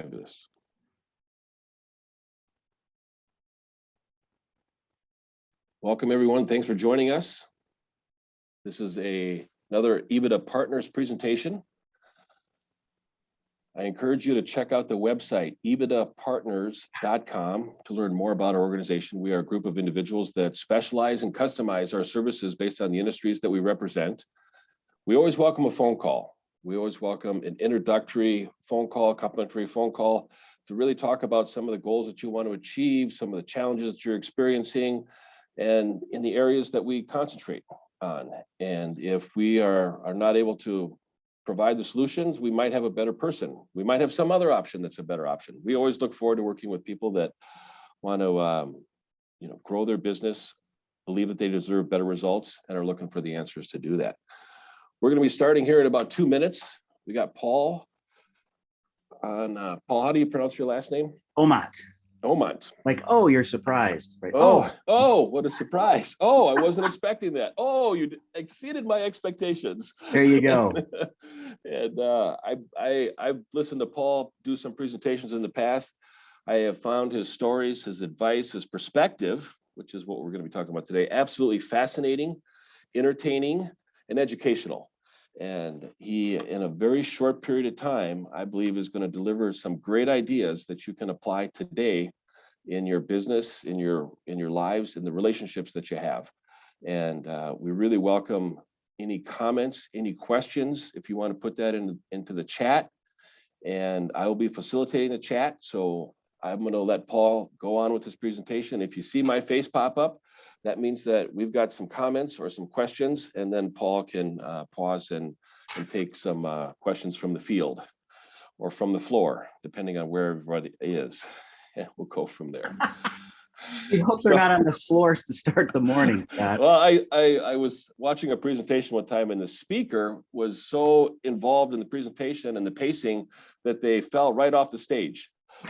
Fabulous. Welcome, everyone. Thanks for joining us. This is another EBITDA Partners presentation. I encourage you to check out the website, EBITDApartners.com, to learn more about our organization. We are a group of individuals that specialize and customize our services based on the industries that we represent. We always welcome a phone call. We always welcome an introductory phone call, complimentary phone call, to really talk about some of the goals that you want to achieve, some of the challenges that you're experiencing, and in the areas that we concentrate on. And if we are not able to provide the solutions, we might have a better person. We might have some other option that's a better option. We always look forward to working with people that want to grow their business, believe that they deserve better results, and are looking for the answers to do that. We're going to be starting here in about 2 minutes. We got Paul on. Paul, how do you pronounce your last name? Omont. Omont. Like, oh, you're surprised, right? Oh, what a surprise. Oh, I wasn't expecting that. Oh, you exceeded my expectations. There you go. And I've listened to Paul do some presentations in the past. I have found his stories, his advice, his perspective, which is what we're going to be talking about today, absolutely fascinating, entertaining, and educational. And he, in a very short period of time, I believe is going to deliver some great ideas that you can apply today in your business, in your lives, in the relationships that you have. And we really welcome any comments, any questions, if you want to put that into the chat. And I will be facilitating the chat. So I'm going to let Paul go on with his presentation. If you see my face pop up, that means that we've got some comments or some questions, and then Paul can pause and take some questions from the field or from the floor, depending on where everybody is. And we'll go from there. You hope they're not on the floors to start the morning, Scott. Well, I was watching a presentation one time, and the speaker was so involved in the presentation and the pacing that they fell right off the stage.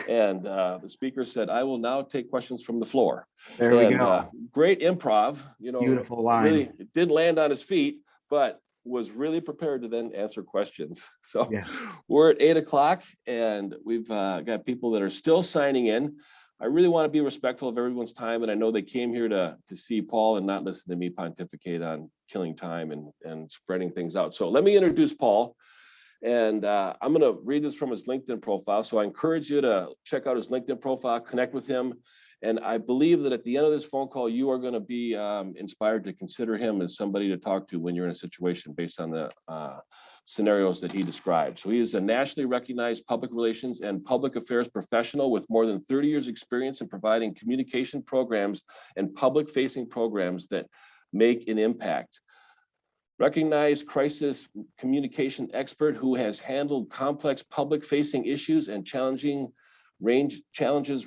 And the speaker said, "I will now take questions from the floor." There we go. Great improv, Beautiful line. Really, it did land on his feet, but was really prepared to then answer questions. So yeah. We're at 8 o'clock, and we've got people that are still signing in. I really want to be respectful of everyone's time, and I know they came here to see Paul and not listen to me pontificate on killing time and spreading things out. So let me introduce Paul. And I'm going to read this from his LinkedIn profile. So I encourage you to check out his LinkedIn profile, connect with him. And I believe that at the end of this phone call, you are going to be inspired to consider him as somebody to talk to when you're in a situation based on the scenarios that he described. So he is a nationally recognized public relations and public affairs professional with more than 30 years experience in providing communication programs and public facing programs that make an impact. Recognized crisis communication expert who has handled complex public-facing issues and challenges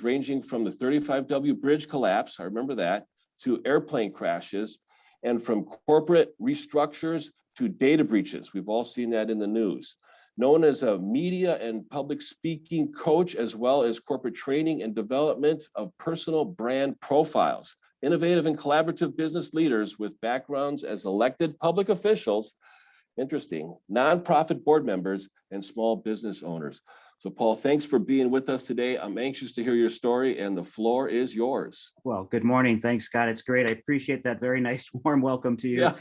ranging from the 35W bridge collapse, I remember that, to airplane crashes, and from corporate restructures to data breaches. We've all seen that in the news. Known as a media and public speaking coach, as well as corporate training and development of personal brand profiles. Innovative and collaborative business leaders with backgrounds as elected public officials, interesting, nonprofit board members, and small business owners. So Paul, thanks for being with us today. I'm anxious to hear your story, and the floor is yours. Well, good morning. Thanks, Scott. It's great. I appreciate that very nice, warm welcome to you. Yeah.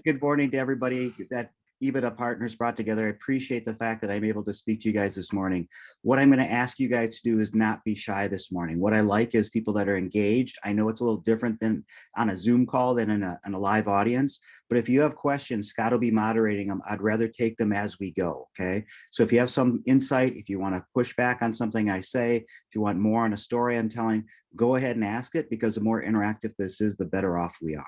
Good morning to everybody that EBITDA Partners brought together. I appreciate the fact that I'm able to speak to you guys this morning. What I'm going to ask you guys to do is not be shy this morning. What I like is people that are engaged. I know it's a little different than on a Zoom call than in a live audience, but if you have questions, Scott will be moderating them. I'd rather take them as we go, okay? So if you have some insight, if you want to push back on something I say, if you want more on a story I'm telling, go ahead and ask it, because the more interactive this is, the better off we are.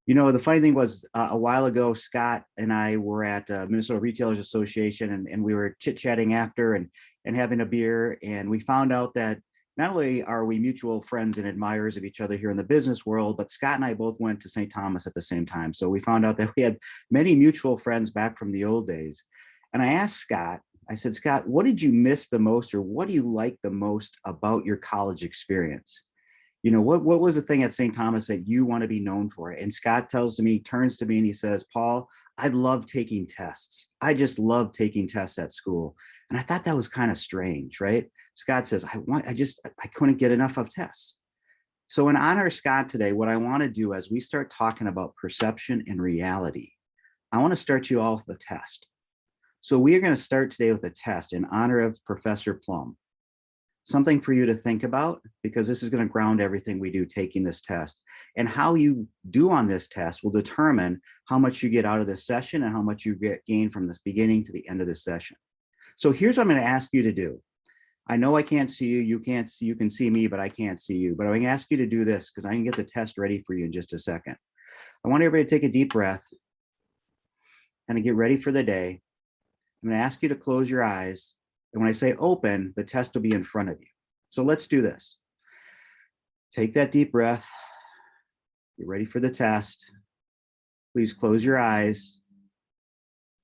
You know, the funny thing was a while ago, Scott and I were at Minnesota Retailers Association, and we were chit-chatting after and having a beer. And we found out that not only are we mutual friends and admirers of each other here in the business world, but Scott and I both went to St. Thomas at the same time. So we found out that we had many mutual friends back from the old days. And I asked Scott, I said, Scott, what did you miss the most, or what do you like the most about your college experience? You know, what was the thing at St. Thomas that you want to be known for? And Scott turns to me and he says, Paul, I love taking tests. I just love taking tests at school. And I thought that was kind of strange, right? Scott says, I couldn't get enough of tests. So in honor of Scott today, what I want to do as we start talking about perception and reality, I want to start you off with a test. So we are going to start today with a test in honor of Professor Plum. Something for you to think about, because this is going to ground everything we do taking this test. And how you do on this test will determine how much you get out of this session and how much you gain from this beginning to the end of this session. So here's what I'm going to ask you to do. I know I can't see you, you can't see, you can see me, but I can't see you. But I'm going to ask you to do this because I can get the test ready for you in just a second. I want everybody to take a deep breath and to get ready for the day. I'm going to ask you to close your eyes. And when I say open, the test will be in front of you. So let's do this. Take that deep breath. Get ready for the test. Please close your eyes.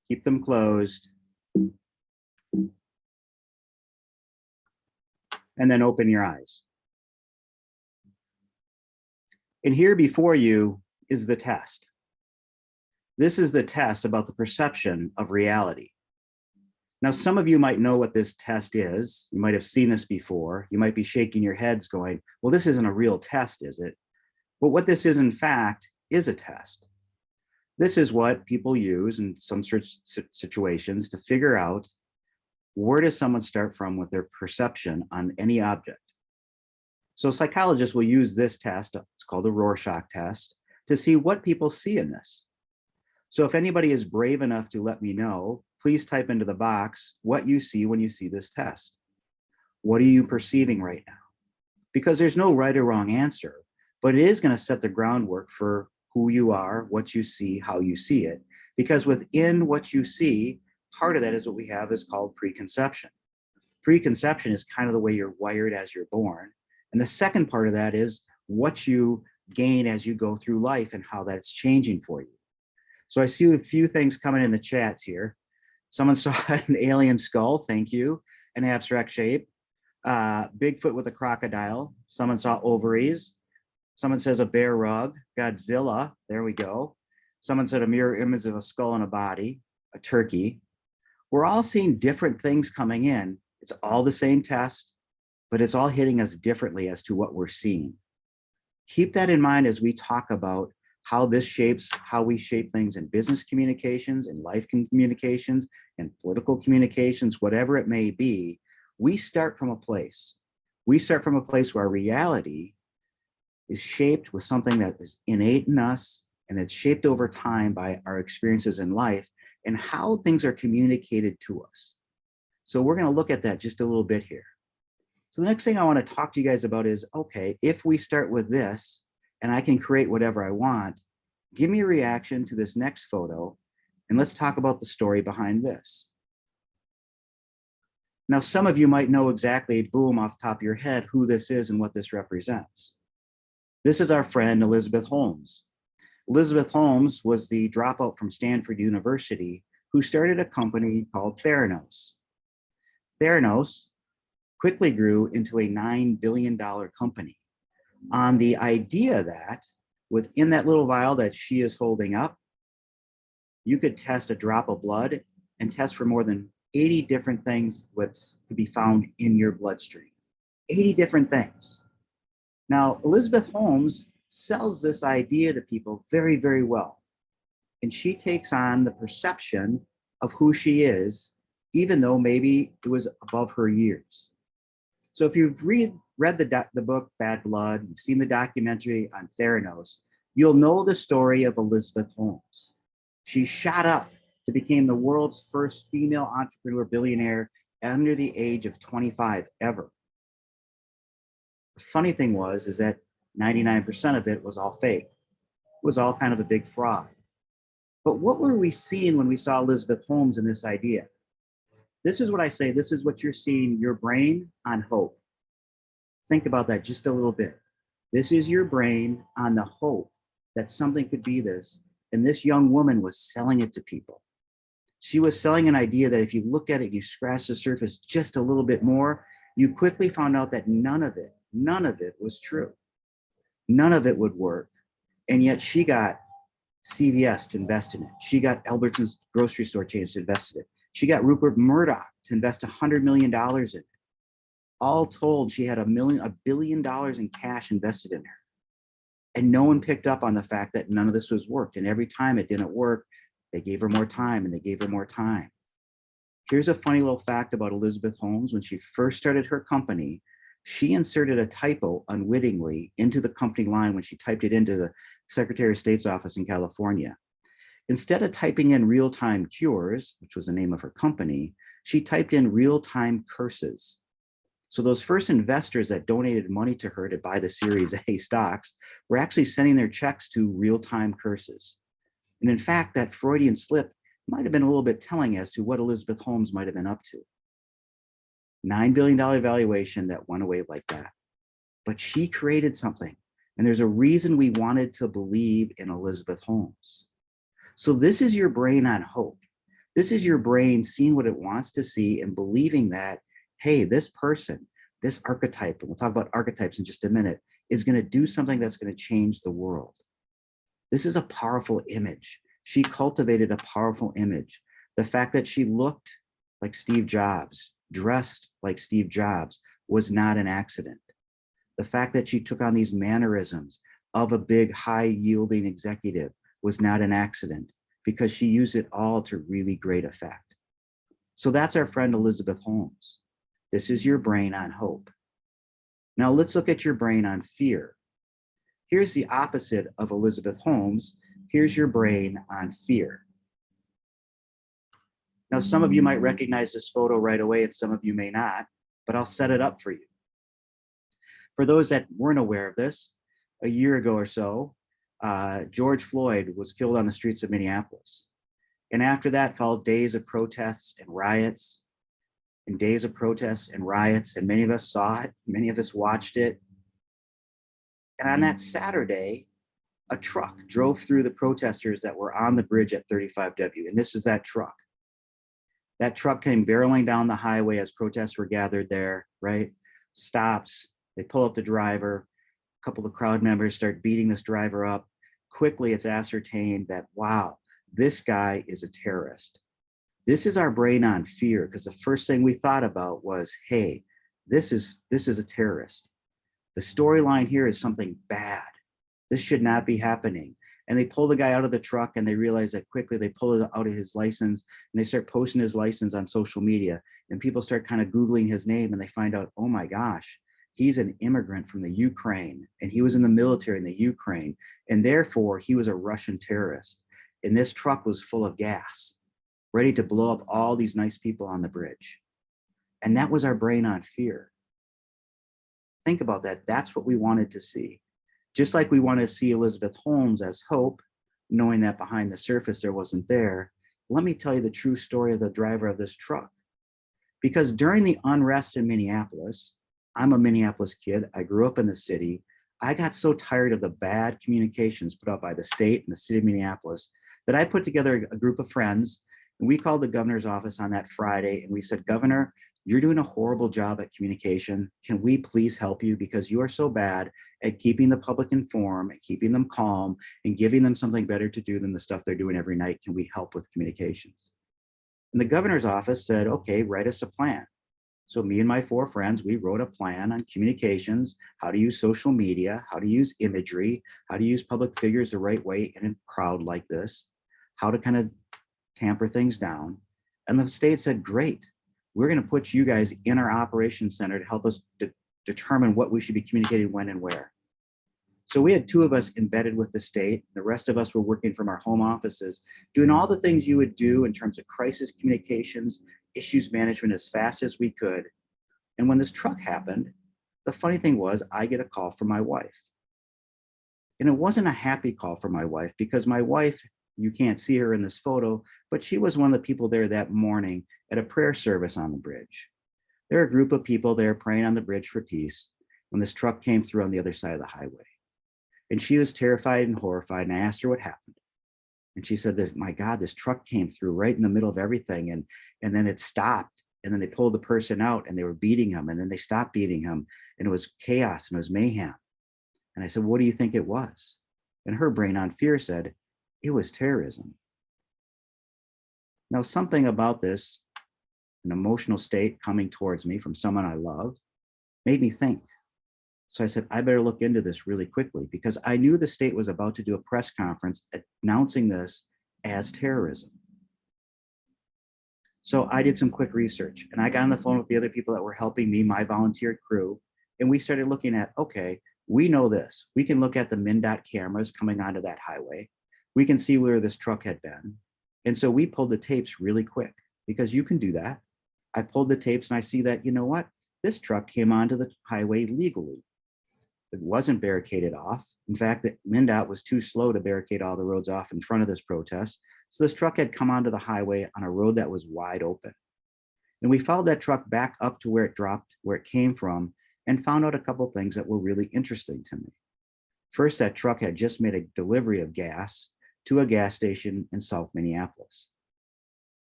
Keep them closed. And then open your eyes. And here before you is the test. This is the test about the perception of reality. Now, some of you might know what this test is. You might have seen this before. You might be shaking your heads going, well, this isn't a real test, is it? But what this is, in fact, is a test. This is what people use in some situations to figure out where does someone start from with their perception on any object. So psychologists will use this test, it's called a Rorschach test, to see what people see in this. So if anybody is brave enough to let me know, please type into the box what you see when you see this test. What are you perceiving right now? Because there's no right or wrong answer, but it is going to set the groundwork for who you are, what you see, how you see it. Because within what you see, part of that is what we have is called preconception. Preconception is kind of the way you're wired as you're born. And the second part of that is what you gain as you go through life and how that's changing for you. So I see a few things coming in the chats here. Someone saw an alien skull, thank you, an abstract shape. Bigfoot with a crocodile. Someone saw ovaries. Someone says a bear rug, Godzilla, there we go. Someone said a mirror image of a skull and a body, a turkey. We're all seeing different things coming in. It's all the same test, but it's all hitting us differently as to what we're seeing. Keep that in mind as we talk about how this shapes how we shape things in business communications, in life communications, and political communications, whatever it may be. We start from a place. We start from a place where our reality is shaped with something that is innate in us, and it's shaped over time by our experiences in life and how things are communicated to us. So we're going to look at that just a little bit here. So the next thing I want to talk to you guys about is, okay, if we start with this and I can create whatever I want, give me a reaction to this next photo and let's talk about the story behind this. Now, some of you might know exactly, boom, off the top of your head, who this is and what this represents. This is our friend, Elizabeth Holmes. Elizabeth Holmes was the dropout from Stanford University who started a company called Theranos. Theranos quickly grew into a $9 billion company on the idea that within that little vial that she is holding up, you could test a drop of blood and test for more than 80 different things that could be found in your bloodstream. 80 different things. Now, Elizabeth Holmes sells this idea to people very, very well. And she takes on the perception of who she is, even though maybe it was above her years. So if you've read the book Bad Blood, you've seen the documentary on Theranos, you'll know the story of Elizabeth Holmes. She shot up to become the world's first female entrepreneur billionaire under the age of 25 ever. The funny thing is that 99% of it was all fake. It was all kind of a big fraud. But what were we seeing when we saw Elizabeth Holmes in this idea? This is what I say, this is what you're seeing, your brain on hope. Think about that just a little bit. This is your brain on the hope that something could be this. And this young woman was selling it to people. She was selling an idea that if you look at it, you scratch the surface just a little bit more, you quickly found out that none of it was true. None of it would work. And yet she got CVS to invest in it. She got Albertsons grocery store chains to invest in it. She got Rupert Murdoch to invest $100 million in it. All told, she had $1 billion in cash invested in her. And no one picked up on the fact that none of this was worked. And every time it didn't work, they gave her more time and they gave her more time. Here's a funny little fact about Elizabeth Holmes. When she first started her company, she inserted a typo unwittingly into the company line when she typed it into the Secretary of State's office in California. Instead of typing in real-time cures, which was the name of her company, she typed in real-time curses. So those first investors that donated money to her to buy the Series A stocks were actually sending their checks to real-time curses. And in fact, that Freudian slip might have been a little bit telling as to what Elizabeth Holmes might have been up to. $9 billion valuation that went away like that. But she created something. And there's a reason we wanted to believe in Elizabeth Holmes. So this is your brain on hope. This is your brain seeing what it wants to see and believing that, hey, this person, this archetype, and we'll talk about archetypes in just a minute, is going to do something that's going to change the world. This is a powerful image. She cultivated a powerful image. The fact that she looked like Steve Jobs, dressed like Steve Jobs, was not an accident. The fact that she took on these mannerisms of a big, high-yielding executive was not an accident, because she used it all to really great effect. So that's our friend Elizabeth Holmes. This is your brain on hope. Now let's look at your brain on fear. Here's the opposite of Elizabeth Holmes. Here's your brain on fear. Now, some of you might recognize this photo right away and some of you may not, but I'll set it up for you. For those that weren't aware of this, a year ago or so, George Floyd was killed on the streets of Minneapolis. And after that followed days of protests and riots, and days of protests and riots, and many of us saw it, many of us watched it. And on that Saturday, a truck drove through the protesters that were on the bridge at 35W, and this is that truck. That truck came barreling down the highway as protests were gathered there, right? Stops, they pull up the driver, a couple of crowd members start beating this driver up. Quickly, it's ascertained that, wow, this guy is a terrorist. This is our brain on fear, because the first thing we thought about was, hey, this is a terrorist. The storyline here is something bad. This should not be happening. And they pull the guy out of the truck and they realize that quickly. They pull it out of his license and they start posting his license on social media. And people start kind of Googling his name and they find out, oh my gosh, he's an immigrant from the Ukraine and he was in the military in the Ukraine. And therefore he was a Russian terrorist. And this truck was full of gas, ready to blow up all these nice people on the bridge. And that was our brain on fear. Think about that. That's what we wanted to see. Just like we want to see Elizabeth Holmes as hope, knowing that behind the surface there wasn't there, let me tell you the true story of the driver of this truck. Because during the unrest in Minneapolis, I'm a Minneapolis kid, I grew up in the city, I got so tired of the bad communications put out by the state and the city of Minneapolis that I put together a group of friends and we called the governor's office on that Friday and we said, Governor, you're doing a horrible job at communication. Can we please help you? Because you are so bad at keeping the public informed and keeping them calm and giving them something better to do than the stuff they're doing every night. Can we help with communications? And the governor's office said, okay, write us a plan. So me and my 4 friends, we wrote a plan on communications, how to use social media, how to use imagery, how to use public figures the right way in a crowd like this, how to kind of tamper things down. And the state said, great. We're going to put you guys in our operations center to help us determine what we should be communicating when and where. So we had 2 of us embedded with the state. The rest of us were working from our home offices, doing all the things you would do in terms of crisis communications, issues management as fast as we could. And when this truck happened, the funny thing was I get a call from my wife. And it wasn't a happy call from my wife because my wife, you can't see her in this photo, but she was one of the people there that morning at a prayer service on the bridge. There are a group of people there praying on the bridge for peace when this truck came through on the other side of the highway. And she was terrified and horrified, and I asked her what happened. And she said, my God, this truck came through right in the middle of everything, and then it stopped, and then they pulled the person out, and they were beating him, and then they stopped beating him, and it was chaos, and it was mayhem. And I said, what do you think it was? And her brain on fear said, it was terrorism. Now, something about this an emotional state coming towards me from someone I love, made me think. So I said, I better look into this really quickly because I knew the state was about to do a press conference announcing this as terrorism. So I did some quick research and I got on the phone with the other people that were helping me, my volunteer crew, and we started looking at, okay, we know this. We can look at the MnDOT cameras coming onto that highway. We can see where this truck had been. And so we pulled the tapes really quick because you can do that. I pulled the tapes and I see that, you know what? This truck came onto the highway legally. It wasn't barricaded off. In fact, the MnDOT was too slow to barricade all the roads off in front of this protest. So this truck had come onto the highway on a road that was wide open. And we followed that truck back up to where it dropped, where it came from, and found out a couple things that were really interesting to me. First, that truck had just made a delivery of gas to a gas station in South Minneapolis.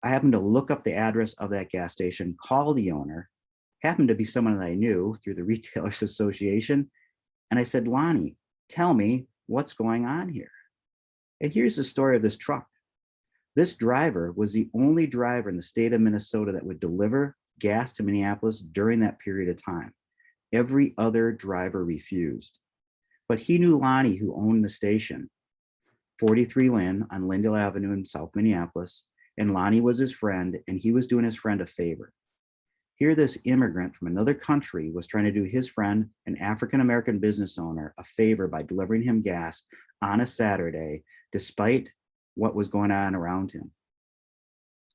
I happened to look up the address of that gas station, call the owner, happened to be someone that I knew through the Retailers Association. And I said, Lonnie, tell me what's going on here. And here's the story of this truck. This driver was the only driver in the state of Minnesota that would deliver gas to Minneapolis during that period of time. Every other driver refused. But he knew Lonnie, who owned the station, 43 Lynn on Lyndale Avenue in South Minneapolis, and Lonnie was his friend, and he was doing his friend a favor. Here, this immigrant from another country was trying to do his friend, an African-American business owner, a favor by delivering him gas on a Saturday, despite what was going on around him.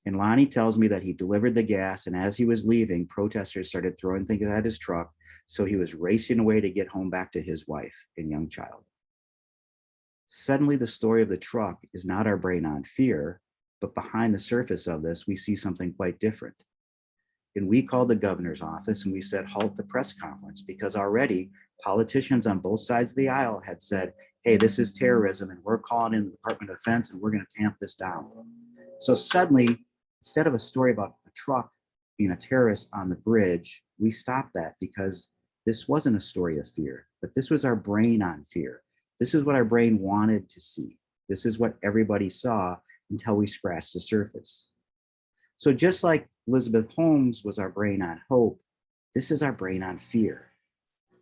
And Lonnie tells me that he delivered the gas, and as he was leaving, protesters started throwing things at his truck, so he was racing away to get home back to his wife and young child. Suddenly, the story of the truck is not our brain on fear, but behind the surface of this, we see something quite different. And we called the governor's office and we said, halt the press conference, because already politicians on both sides of the aisle had said, hey, this is terrorism and we're calling in the Department of Defense and we're going to tamp this down. So suddenly, instead of a story about a truck being a terrorist on the bridge, we stopped that because this wasn't a story of fear, but this was our brain on fear. This is what our brain wanted to see. This is what everybody saw until we scratched the surface. So just like Elizabeth Holmes was our brain on hope, this is our brain on fear.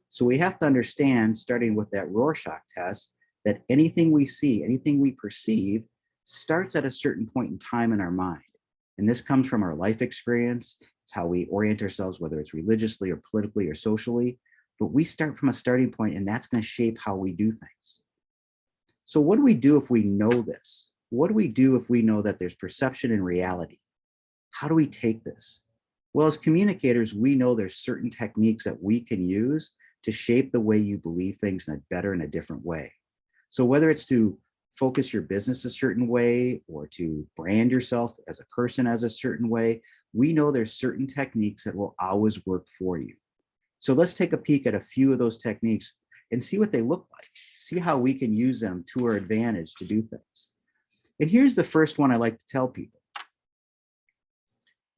So we have to understand, starting with that Rorschach test, that anything we see, anything we perceive, starts at a certain point in time in our mind. And this comes from our life experience. It's how we orient ourselves, whether it's religiously or politically or socially. But we start from a starting point, and that's going to shape how we do things. So what do we do if we know this? What do we do if we know that there's perception and reality? How do we take this? Well, as communicators, we know there's certain techniques that we can use to shape the way you believe things in a better and a different way. So whether it's to focus your business a certain way or to brand yourself as a person as a certain way, we know there's certain techniques that will always work for you. So let's take a peek at a few of those techniques and see what they look like. See how we can use them to our advantage to do things. And here's the first one I like to tell people.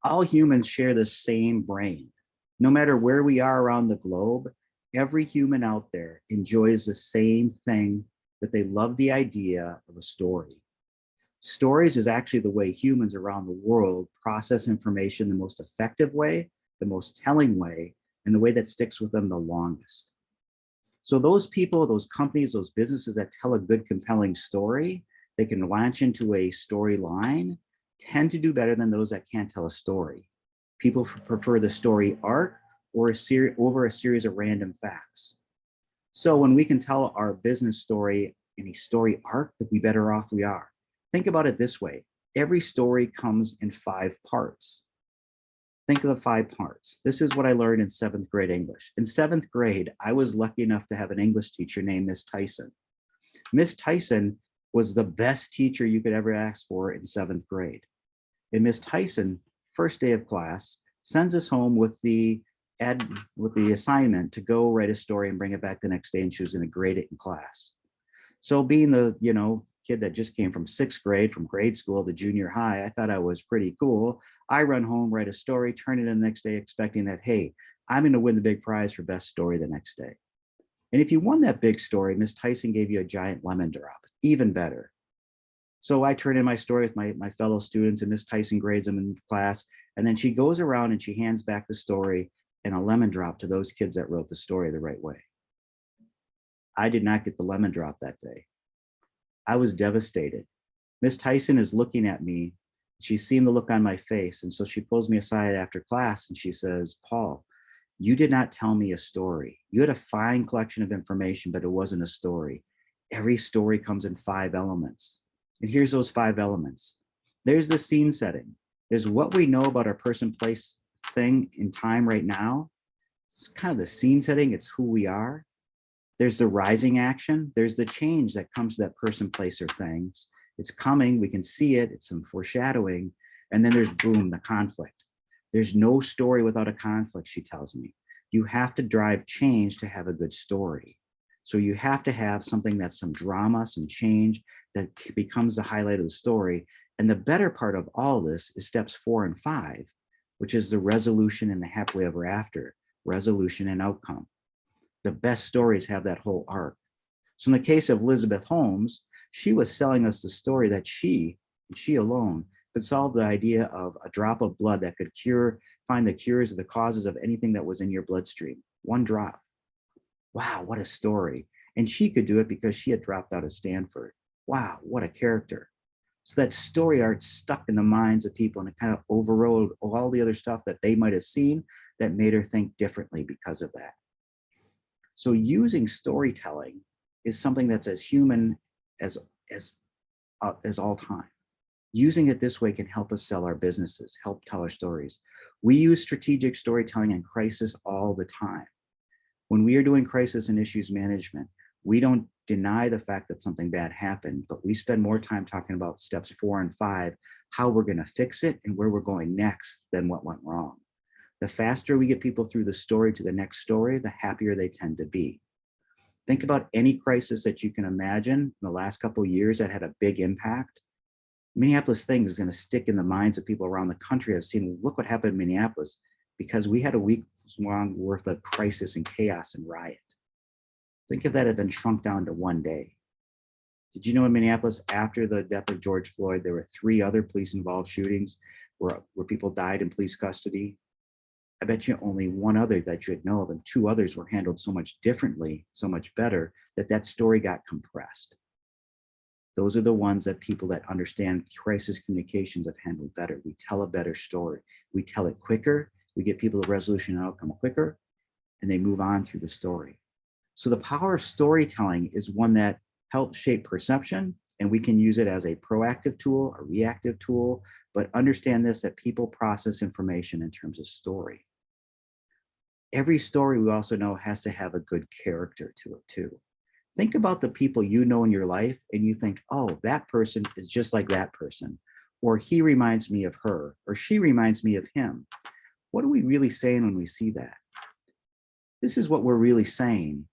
All humans share the same brain. No matter where we are around the globe, every human out there enjoys the same thing, that they love the idea of a story. Stories is actually the way humans around the world process information the most effective way, the most telling way, and the way that sticks with them the longest. So those people, those companies, those businesses that tell a good, compelling story, they can launch into a storyline, tend to do better than those that can't tell a story. People prefer the story arc or over a series of random facts. So when we can tell our business story in a story arc, the better off we are. Think about it this way. Every story comes in 5 parts. Think of the 5 parts. This is what I learned in 7th grade English. In 7th grade, I was lucky enough to have an English teacher named Miss Tyson. Miss Tyson was the best teacher you could ever ask for in 7th grade. And Miss Tyson, first day of class, sends us home with the assignment to go write a story and bring it back the next day, and she was going to grade it in class. So being the kid that just came from 6th grade, from grade school to junior high, I thought I was pretty cool. I run home, write a story, turn it in the next day, expecting that, hey, I'm going to win the big prize for best story the next day. And if you won that big story, Miss Tyson gave you a giant lemon drop, even better. So I turn in my story with my fellow students, and Miss Tyson grades them in class. And then she goes around and she hands back the story and a lemon drop to those kids that wrote the story the right way. I did not get the lemon drop that day. I was devastated. Miss Tyson is looking at me. She's seen the look on my face. And so she pulls me aside after class and she says, Paul, you did not tell me a story. You had a fine collection of information, but it wasn't a story. Every story comes in 5 elements. And here's those 5 elements. There's the scene setting. There's what we know about our person, place, thing in time right now. It's kind of the scene setting. It's who we are. There's the rising action. There's the change that comes to that person, place, or things. It's coming. We can see it. It's some foreshadowing. And then there's boom, the conflict. There's no story without a conflict, she tells me. You have to drive change to have a good story. So you have to have something that's some drama, some change that becomes the highlight of the story. And the better part of all this is steps 4 and 5, which is the resolution and the happily ever after, resolution and outcome. The best stories have that whole arc. So in the case of Elizabeth Holmes, she was selling us the story that she, and she alone, could solve the idea of a drop of blood that could find the cures of the causes of anything that was in your bloodstream. 1 drop. Wow, what a story. And she could do it because she had dropped out of Stanford. Wow, what a character. So that story arc stuck in the minds of people, and it kind of overrode all the other stuff that they might have seen that made her think differently because of that. So using storytelling is something that's as human as all time. Using it this way can help us sell our businesses, help tell our stories. We use strategic storytelling in crisis all the time. When we are doing crisis and issues management, we don't deny the fact that something bad happened, but we spend more time talking about steps 4 and 5, how we're going to fix it and where we're going next than what went wrong. The faster we get people through the story to the next story, the happier they tend to be. Think about any crisis that you can imagine in the last couple of years that had a big impact. Minneapolis thing is going to stick in the minds of people around the country. I've seen, look what happened in Minneapolis, because we had a week's long worth of crisis and chaos and riot. Think if that had been shrunk down to 1 day. Did you know in Minneapolis, after the death of George Floyd, there were 3 other police-involved shootings where people died in police custody? I bet you only 1 other that you'd know of, and 2 others were handled so much differently, so much better, that story got compressed. Those are the ones that people that understand crisis communications have handled better. We tell a better story. We tell it quicker. We get people the resolution and outcome quicker, and they move on through the story. So the power of storytelling is one that helps shape perception, and we can use it as a proactive tool, a reactive tool, but understand this, that people process information in terms of story. Every story, we also know, has to have a good character to it too. Think about the people you know in your life and you think, oh, that person is just like that person, or he reminds me of her, or she reminds me of him. What are we really saying when we see that? This is what we're really saying,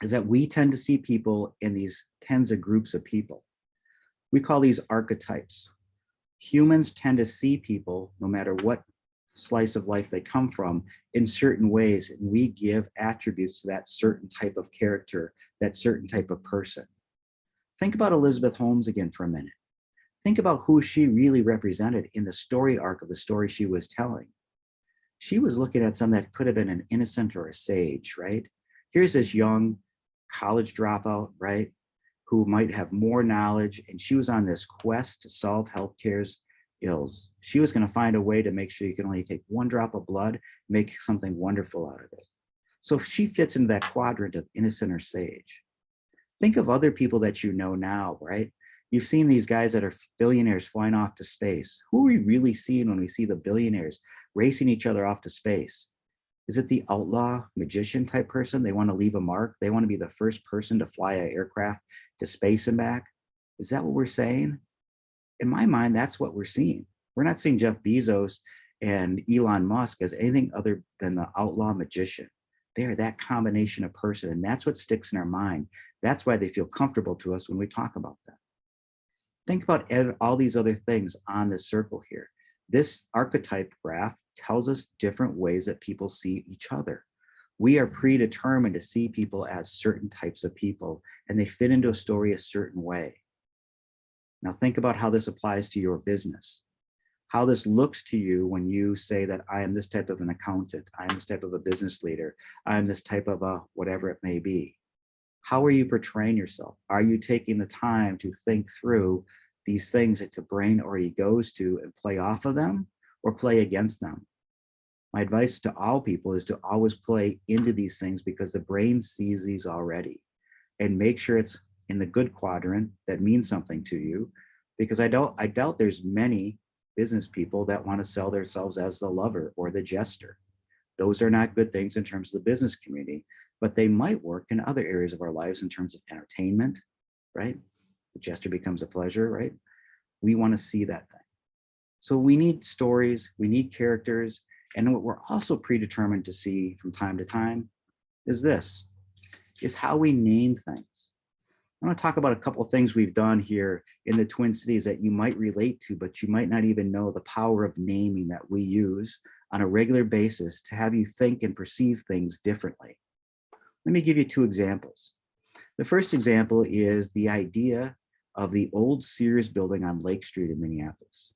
is that we tend to see people in these tens of groups of people. We call these archetypes. Humans tend to see people, no matter what slice of life they come from, in certain ways, and we give attributes to that certain type of character, that certain type of person. Think about Elizabeth Holmes again for a minute. Think about who she really represented in the story arc of the story she was telling. She was looking at someone that could have been an innocent or a sage, right? Here's this young college dropout, right, who might have more knowledge, and she was on this quest to solve healthcare's ills. She was going to find a way to make sure you can only take 1 drop of blood, make something wonderful out of it. So she fits into that quadrant of innocent or sage. Think of other people that you know now, right? You've seen these guys that are billionaires flying off to space. Who are we really seeing when we see the billionaires racing each other off to space? Is it the outlaw magician type person? They want to leave a mark. They want to be the first person to fly an aircraft to space and back. Is that what we're saying? In my mind, that's what we're seeing. We're not seeing Jeff Bezos and Elon Musk as anything other than the outlaw magician. They are that combination of person, and that's what sticks in our mind. That's why they feel comfortable to us when we talk about them. Think about all these other things on this circle here. This archetype graph tells us different ways that people see each other. We are predetermined to see people as certain types of people, and they fit into a story a certain way. Now think about how this applies to your business, how this looks to you when you say that I am this type of an accountant, I am this type of a business leader, I am this type of a whatever it may be. How are you portraying yourself? Are you taking the time to think through these things that the brain already goes to and play off of them or play against them? My advice to all people is to always play into these things because the brain sees these already, and make sure it's in the good quadrant that means something to you, because I doubt there's many business people that want to sell themselves as the lover or the jester. Those are not good things in terms of the business community, but they might work in other areas of our lives in terms of entertainment, right? The jester becomes a pleasure, right? We want to see that thing. So we need stories, we need characters, and what we're also predetermined to see from time to time is this, is how we name things. I want to talk about a couple of things we've done here in the Twin Cities that you might relate to, but you might not even know the power of naming that we use on a regular basis to have you think and perceive things differently. Let me give you two examples. The first example is the idea of the old Sears building on Lake Street in Minneapolis.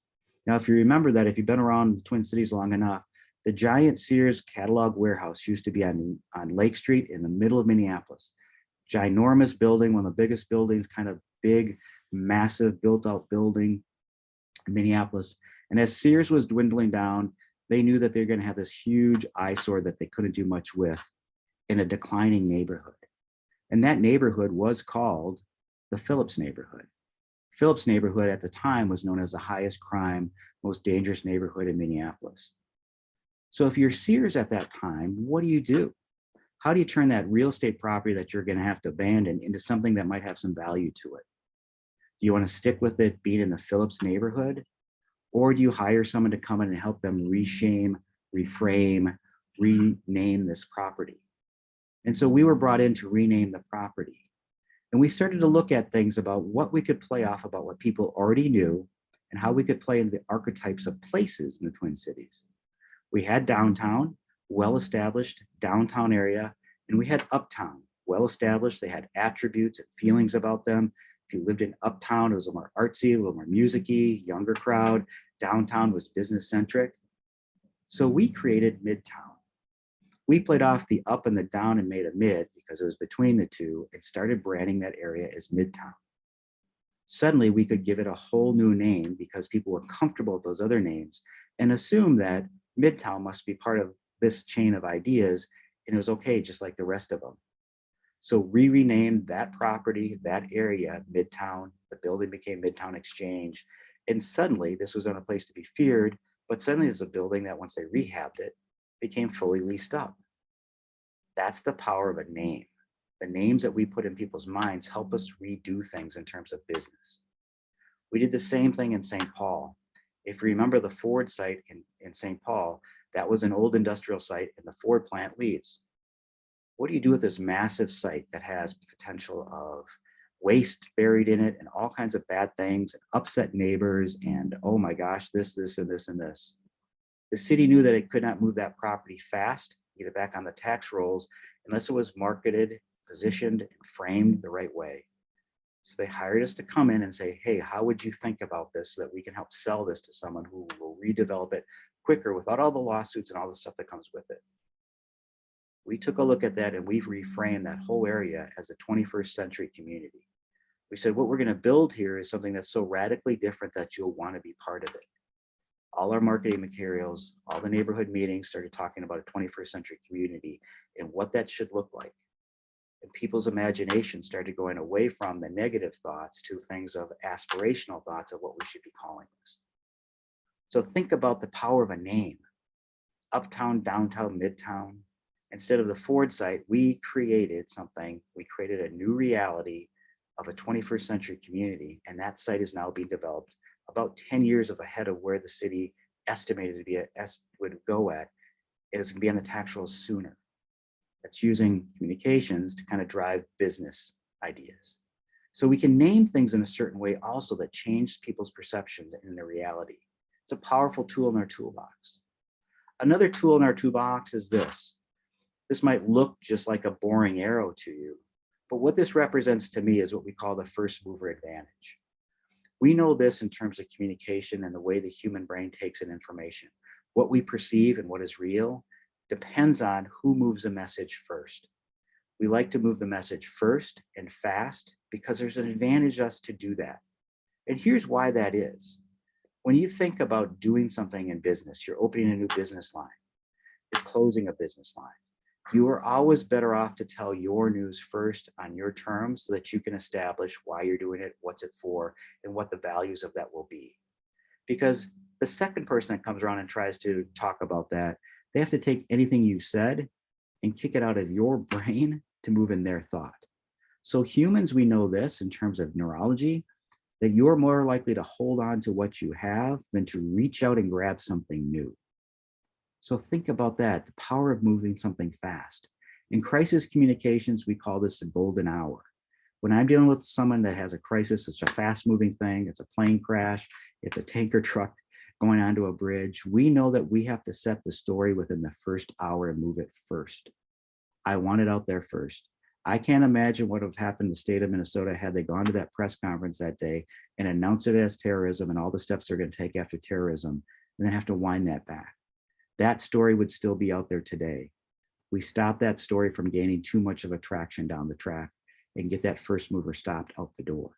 Now, if you remember that, if you've been around the Twin Cities long enough, the giant Sears catalog warehouse used to be on Lake Street in the middle of Minneapolis. Ginormous building, one of the biggest buildings, kind of big, massive built out building in Minneapolis. And as Sears was dwindling down, they knew that they're going to have this huge eyesore that they couldn't do much with in a declining neighborhood. And that neighborhood was called the Phillips neighborhood. Phillips neighborhood at the time was known as the highest crime, most dangerous neighborhood in Minneapolis. So if you're Sears at that time, what do? How do you turn that real estate property that you're going to have to abandon into something that might have some value to it? Do you want to stick with it being in the Phillips neighborhood? Or do you hire someone to come in and help them reshame, reframe, rename this property? And so we were brought in to rename the property. And we started to look at things about what we could play off about what people already knew and how we could play into the archetypes of places in the Twin Cities. We had downtown, well-established downtown area, and we had uptown, well-established. They had attributes and feelings about them. If you lived in uptown, it was a little more artsy, a little more music-y, younger crowd. Downtown was business-centric. So we created Midtown. We played off the up and the down and made a mid because it was between the two and started branding that area as Midtown. Suddenly we could give it a whole new name because people were comfortable with those other names and assume that Midtown must be part of this chain of ideas, and it was okay, just like the rest of them. So we renamed that property, that area, Midtown. The building became Midtown Exchange. And suddenly this was on a place to be feared, but suddenly there's a building that once they rehabbed it, became fully leased up. That's the power of a name. The names that we put in people's minds help us redo things in terms of business. We did the same thing in St. Paul. If you remember the Ford site in St. Paul, that was an old industrial site and the Ford plant leaves. What do you do with this massive site that has potential of waste buried in it and all kinds of bad things, upset neighbors, and oh my gosh, this, and this, and this. The city knew that it could not move that property fast, get it back on the tax rolls, unless it was marketed, positioned, and framed the right way. So they hired us to come in and say, hey, how would you think about this so that we can help sell this to someone who will redevelop it quicker without all the lawsuits and all the stuff that comes with it? We took a look at that and we've reframed that whole area as a 21st century community. We said, what we're going to build here is something that's so radically different that you'll want to be part of it. All our marketing materials, all the neighborhood meetings started talking about a 21st century community and what that should look like. And people's imagination started going away from the negative thoughts to things of aspirational thoughts of what we should be calling this. So think about the power of a name. Uptown, downtown, midtown. Instead of the Ford site, we created something. We created a new reality of a 21st century community. And that site is now being developed about 10 years ahead of where the city estimated to be would go at. It's going to be on the tax rolls sooner. That's using communications to kind of drive business ideas. So we can name things in a certain way also that change people's perceptions and their reality. It's a powerful tool in our toolbox. Another tool in our toolbox is this. This might look just like a boring arrow to you, but what this represents to me is what we call the first mover advantage. We know this in terms of communication and the way the human brain takes in information. What we perceive and what is real depends on who moves a message first. We like to move the message first and fast because there's an advantage us to do that. And here's why that is. When you think about doing something in business, you're opening a new business line, you're closing a business line, you are always better off to tell your news first on your terms so that you can establish why you're doing it, what's it for, and what the values of that will be. Because the second person that comes around and tries to talk about that, they have to take anything you've said and kick it out of your brain to move in their thought. So humans, we know this in terms of neurology, that you're more likely to hold on to what you have than to reach out and grab something new. So think about that, the power of moving something fast. In crisis communications, we call this the golden hour. When I'm dealing with someone that has a crisis, it's a fast moving thing, it's a plane crash, it's a tanker truck going onto a bridge, we know that we have to set the story within the first hour and move it first. I want it out there first. I can't imagine what would have happened in the state of Minnesota had they gone to that press conference that day and announced it as terrorism and all the steps they're going to take after terrorism, and then have to wind that back. That story would still be out there today. We stop that story from gaining too much of a traction down the track and get that first mover stopped out the door.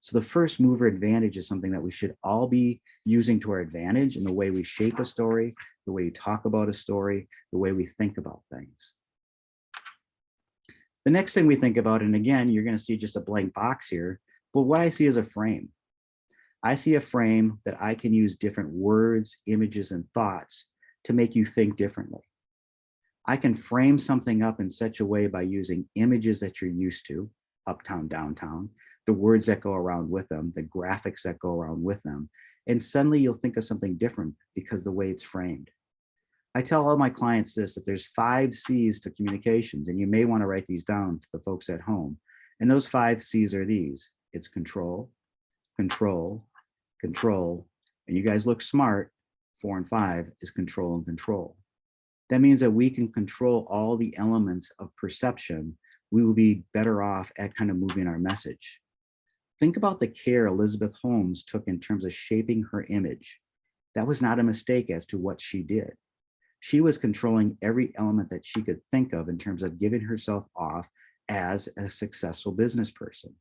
So the first mover advantage is something that we should all be using to our advantage in the way we shape a story, the way we talk about a story, the way we think about things. The next thing we think about, and again, you're going to see just a blank box here, but what I see is a frame. I see a frame that I can use different words, images, and thoughts to make you think differently. I can frame something up in such a way by using images that you're used to, uptown, downtown, the words that go around with them, the graphics that go around with them, and suddenly you'll think of something different because the way it's framed. I tell all my clients this, that there's 5 C's to communications, and you may want to write these down to the folks at home. And those 5 C's are these. It's control, control, control, and you guys look smart. 4 and 5 is control and control. That means that we can control all the elements of perception. We will be better off at kind of moving our message. Think about the care Elizabeth Holmes took in terms of shaping her image. That was not a mistake as to what she did. She was controlling every element that she could think of in terms of giving herself off as a successful business person.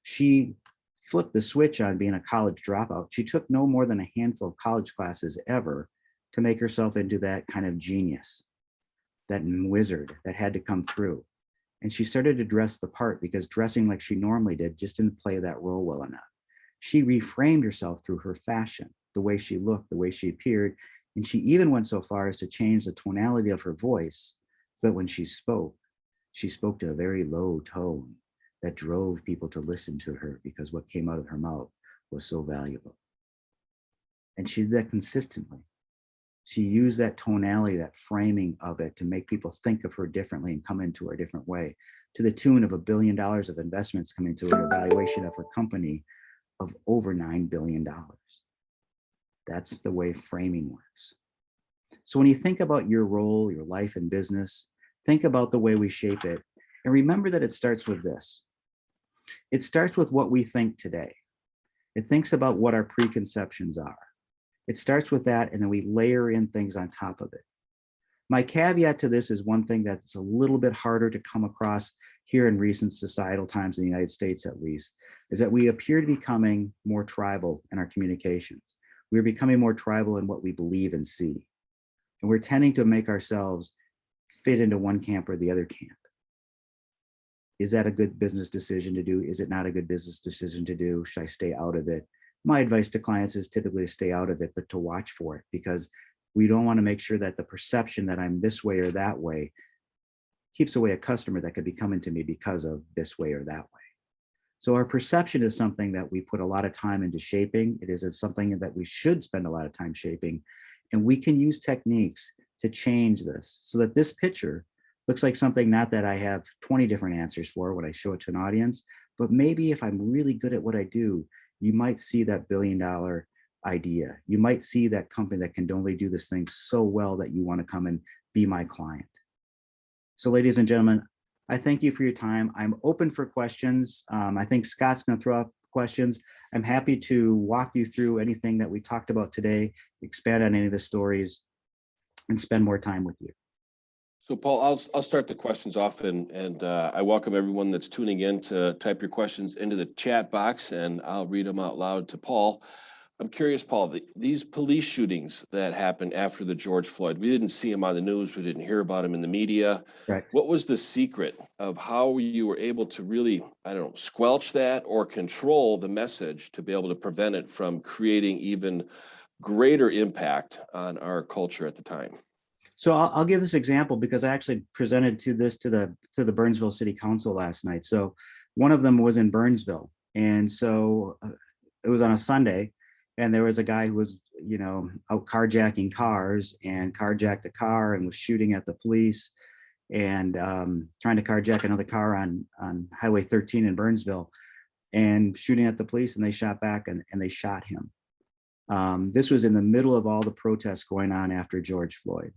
She flipped the switch on being a college dropout. She took no more than a handful of college classes ever to make herself into that kind of genius, that wizard that had to come through. And she started to dress the part because dressing like she normally did just didn't play that role well enough. She reframed herself through her fashion, the way she looked, the way she appeared. And she even went so far as to change the tonality of her voice so that when she spoke to a very low tone that drove people to listen to her because what came out of her mouth was so valuable. And she did that consistently. She used that tonality, that framing of it to make people think of her differently and come into her a different way, to the tune of $1 billion of investments coming to her, valuation of her company of over $9 billion. That's the way framing works. So when you think about your role, your life and business, think about the way we shape it. And remember that it starts with this. It starts with what we think today. It thinks about what our preconceptions are. It starts with that, and then we layer in things on top of it. My caveat to this is one thing that's a little bit harder to come across here in recent societal times in the United States, at least, is that we appear to be becoming more tribal in our communications. We're becoming more tribal in what we believe and see. And we're tending to make ourselves fit into one camp or the other camp. Is that a good business decision to do? Is it not a good business decision to do? Should I stay out of it? My advice to clients is typically to stay out of it, but to watch for it, because we don't want to make sure that the perception that I'm this way or that way keeps away a customer that could be coming to me because of this way or that way. So our perception is something that we put a lot of time into shaping. It is something that we should spend a lot of time shaping. And we can use techniques to change this so that this picture looks like something, not that I have 20 different answers for when I show it to an audience, but maybe if I'm really good at what I do, you might see that $1 billion idea. You might see that company that can only do this thing so well that you want to come and be my client. So ladies and gentlemen, I thank you for your time. I'm open for questions. I think Scott's going to throw up questions, I'm happy to walk you through anything that we talked about today, expand on any of the stories, and spend more time with you. So Paul, I'll start the questions off, and I welcome everyone that's tuning in to type your questions into the chat box, and I'll read them out loud to Paul. I'm curious, Paul, these police shootings that happened after the George Floyd, we didn't see them on the news, we didn't hear about them in the media. Right. What was the secret of how you were able to really, I don't know, squelch that or control the message to be able to prevent it from creating even greater impact on our culture at the time? So I'll give this example because I actually presented to the Burnsville City Council last night. So one of them was in Burnsville, and so it was on a Sunday, and there was a guy who was, out carjacking cars and carjacked a car and was shooting at the police and trying to carjack another car on Highway 13 in Burnsville and shooting at the police, and they shot back and they shot him. This was in the middle of all the protests going on after George Floyd.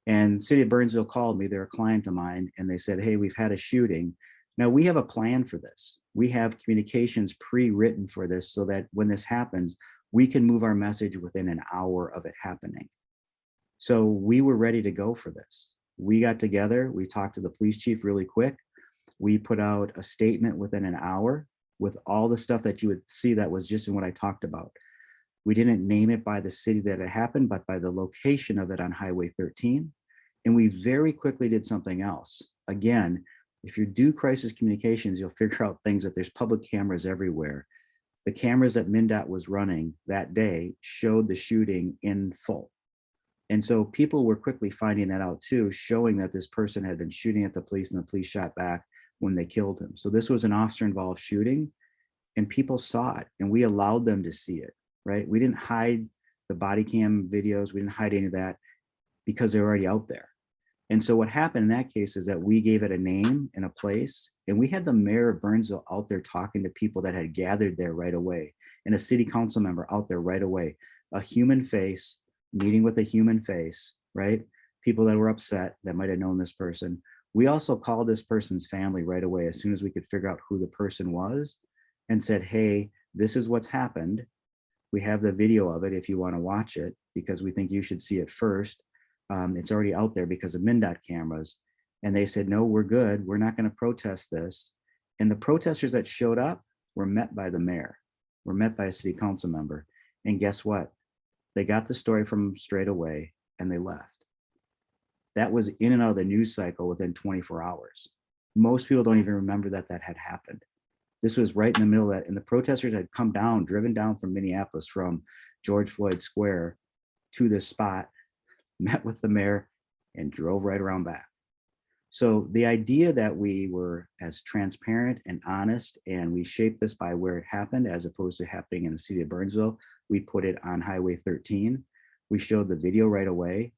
And City of Burnsville called me, they're a client of mine, and they said, hey, we've had a shooting. Now we have a plan for this. We have communications pre-written for this so that when this happens, we can move our message within an hour of it happening. So we were ready to go for this. We got together, we talked to the police chief really quick. We put out a statement within an hour with all the stuff that you would see that was just in what I talked about. We didn't name it by the city that it happened, but by the location of it on Highway 13. And we very quickly did something else. Again, if you do crisis communications, you'll figure out things that there's public cameras everywhere. The cameras that MnDOT was running that day showed the shooting in full. And so people were quickly finding that out too, showing that this person had been shooting at the police and the police shot back when they killed him. So this was an officer involved shooting, and people saw it and we allowed them to see it. Right? We didn't hide the body cam videos. We didn't hide any of that because they're already out there. And so what happened in that case is that we gave it a name and a place, and we had the mayor of Burnsville out there talking to people that had gathered there right away, and a city council member out there right away, a human face, meeting with a human face, right? People that were upset that might have known this person. We also called this person's family right away as soon as we could figure out who the person was and said, hey, this is what's happened. We have the video of it if you want to watch it, because we think you should see it first. It's already out there because of MnDOT cameras. And they said, no, we're good. We're not going to protest this. And the protesters that showed up were met by the mayor, were met by a city council member. And guess what? They got the story from them straight away and they left. That was in and out of the news cycle within 24 hours. Most people don't even remember that that had happened. This was right in the middle of that. And the protesters had come down, driven down from Minneapolis, from George Floyd Square to this spot, met with the mayor, and drove right around back. So the idea that we were as transparent and honest, and we shaped this by where it happened, as opposed to happening in the city of Burnsville, we put it on Highway 13. We showed the video right away.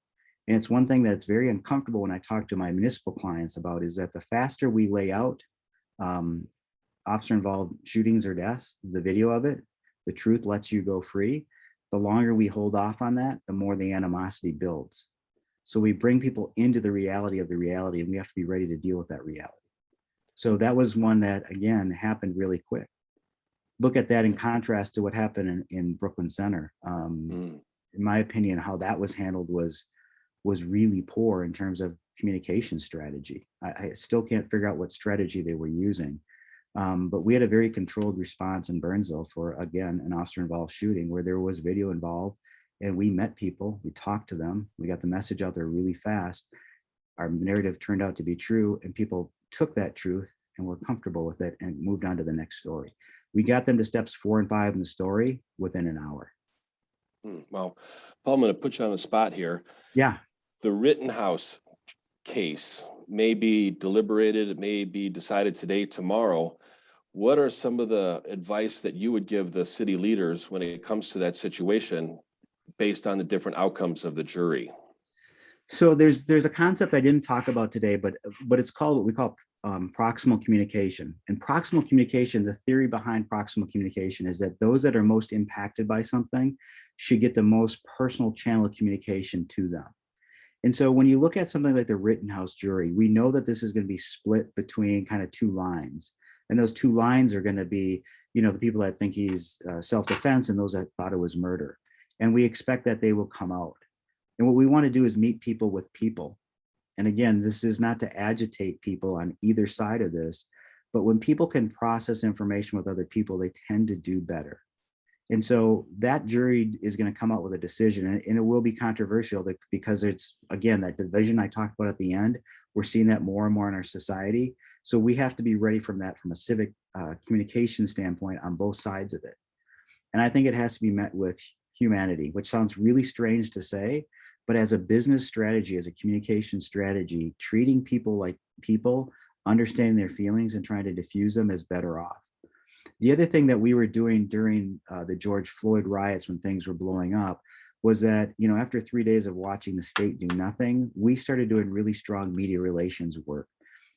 And it's one thing that's very uncomfortable when I talk to my municipal clients about, is that the faster we lay out officer involved shootings or deaths, the video of it, the truth lets you go free. The longer we hold off on that, the more the animosity builds. So we bring people into the reality of the reality, and we have to be ready to deal with that reality. So that was one that, again, happened really quick. Look at that in contrast to what happened in Brooklyn Center. In my opinion, how that was handled was really poor in terms of communication strategy. I still can't figure out what strategy they were using. But we had a very controlled response in Burnsville for, again, an officer involved shooting where there was video involved, and we met people, we talked to them, we got the message out there really fast. Our narrative turned out to be true, and people took that truth and were comfortable with it and moved on to the next story. We got them to steps 4 and 5 in the story within an hour. Well, Paul, I'm going to put you on the spot here. Yeah. The Rittenhouse case may be deliberated, it may be decided today, tomorrow. What are some of the advice that you would give the city leaders when it comes to that situation based on the different outcomes of the jury? So there's a concept I didn't talk about today, but it's called what we call proximal communication. And proximal communication, the theory behind proximal communication is that those that are most impacted by something should get the most personal channel of communication to them. And so when you look at something like the Rittenhouse jury, we know that this is going to be split between kind of two lines. And those two lines are going to be, the people that think he's self-defense and those that thought it was murder. And we expect that they will come out. And what we want to do is meet people with people. And again, this is not to agitate people on either side of this, but when people can process information with other people, they tend to do better. And so that jury is going to come out with a decision, and it will be controversial because it's, again, that division I talked about at the end. We're seeing that more and more in our society. So we have to be ready from that from a civic communication standpoint on both sides of it. And I think it has to be met with humanity, which sounds really strange to say, but as a business strategy, as a communication strategy, treating people like people, understanding their feelings and trying to diffuse them is better off. The other thing that we were doing during the George Floyd riots when things were blowing up was that, after 3 days of watching the state do nothing, we started doing really strong media relations work.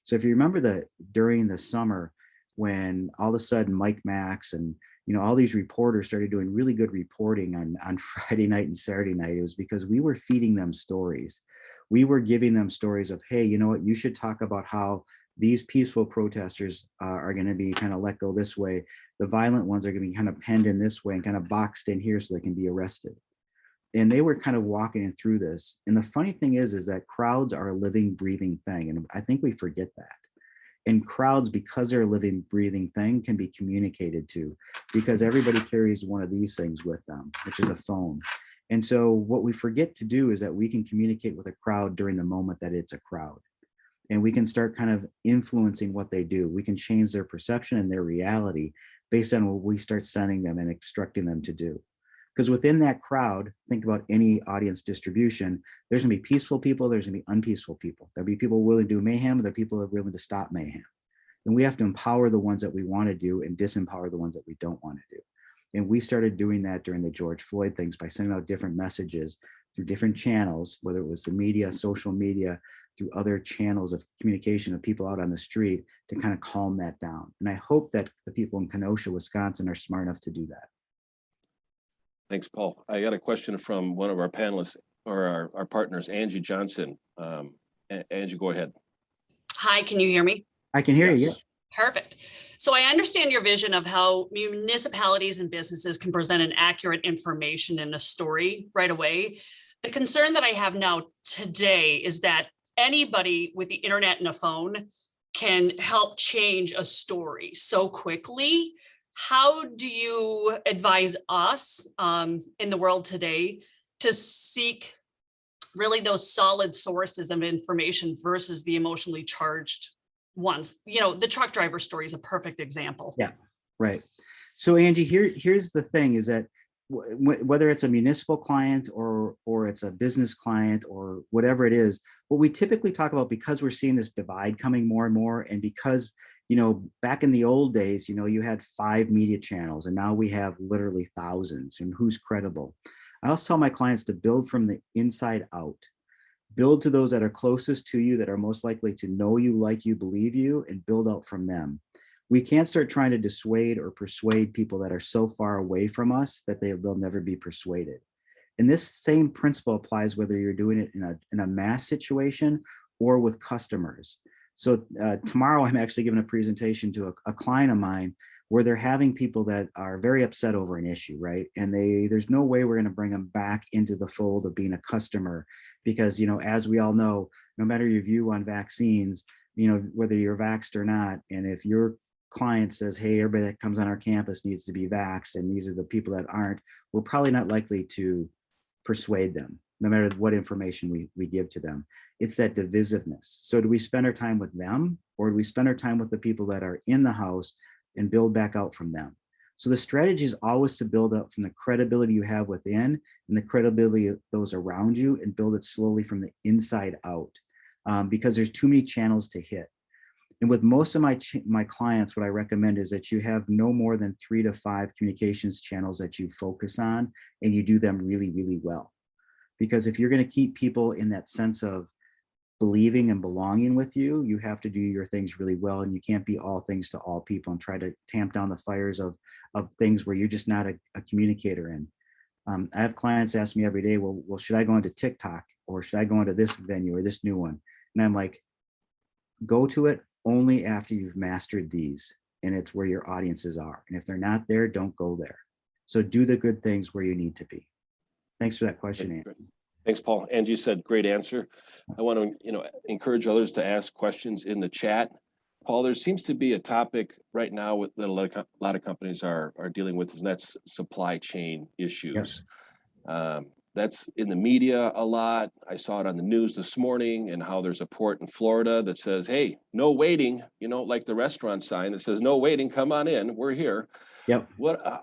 So if you remember during the summer when all of a sudden Mike Max and all these reporters started doing really good reporting on Friday night and Saturday night, it was because we were feeding them stories. We were giving them stories of, hey, you know what, you should talk about how these peaceful protesters are going to be kind of let go this way. The violent ones are going to be kind of penned in this way and kind of boxed in here so they can be arrested. And they were kind of walking through this. And the funny thing is that crowds are a living, breathing thing. And I think we forget that. And crowds, because they're a living, breathing thing, can be communicated to because everybody carries one of these things with them, which is a phone. And so what we forget to do is that we can communicate with a crowd during the moment that it's a crowd. And we can start kind of influencing what they do. We can change their perception and their reality based on what we start sending them and instructing them to do. Because within that crowd, think about any audience distribution, there's gonna be peaceful people, there's gonna be unpeaceful people. There'll be people willing to do mayhem, there'll be people that are willing to stop mayhem. And we have to empower the ones that we wanna do and disempower the ones that we don't wanna do. And we started doing that during the George Floyd things by sending out different messages through different channels, whether it was the media, social media, through other channels of communication of people out on the street to kind of calm that down. And I hope that the people in Kenosha, Wisconsin are smart enough to do that. Thanks, Paul. I got a question from one of our panelists or our partners, Angie Johnson. Angie, go ahead. Hi, can you hear me? I can hear you. Yeah. Perfect. So I understand your vision of how municipalities and businesses can present an accurate information in a story right away. The concern that I have now today is that anybody with the internet and a phone can help change a story so quickly. How do you advise us in the world today to seek really those solid sources of information versus the emotionally charged ones? The truck driver story is a perfect example. Yeah, right. So Angie, here's the thing is that whether it's a municipal client or it's a business client or whatever it is, what we typically talk about, because we're seeing this divide coming more and more, and because back in the old days, you had 5 media channels, and now we have literally thousands, and who's credible? I also tell my clients to build from the inside out. Build to those that are closest to you, that are most likely to know you, like you, believe you, and build out from them. We can't start trying to dissuade or persuade people that are so far away from us that they'll never be persuaded. And this same principle applies whether you're doing it in a mass situation or with customers. So tomorrow I'm actually giving a presentation to a client of mine where they're having people that are very upset over an issue, right? And there's no way we're going to bring them back into the fold of being a customer because, as we all know, no matter your view on vaccines, whether you're vaxxed or not, and if your client says, hey, everybody that comes on our campus needs to be vaxxed, and these are the people that aren't, we're probably not likely to persuade them, no matter what information we give to them. It's that divisiveness. So do we spend our time with them, or do we spend our time with the people that are in the house and build back out from them? So the strategy is always to build up from the credibility you have within and the credibility of those around you, and build it slowly from the inside out, because there's too many channels to hit. And with most of my clients, what I recommend is that you have no more than 3 to 5 communications channels that you focus on, and you do them really, really well. Because if you're going to keep people in that sense of believing and belonging with you, you have to do your things really well, and you can't be all things to all people and try to tamp down the fires of things where you're just not a communicator in. I have clients ask me every day, well, should I go into TikTok, or should I go into this venue or this new one? And I'm like, go to it only after you've mastered these. and it's where your audiences are. And if they're not there, don't go there. So do the good things where you need to be. Thanks for that question, Andy. Thanks, Paul. Angie said, great answer. I want to, encourage others to ask questions in the chat. Paul, there seems to be a topic right now with that a lot of companies are dealing with, and that's supply chain issues. Yep. That's in the media a lot. I saw it on the news this morning, and how there's a port in Florida that says, hey, no waiting, like the restaurant sign that says, no waiting, come on in, we're here. Yep.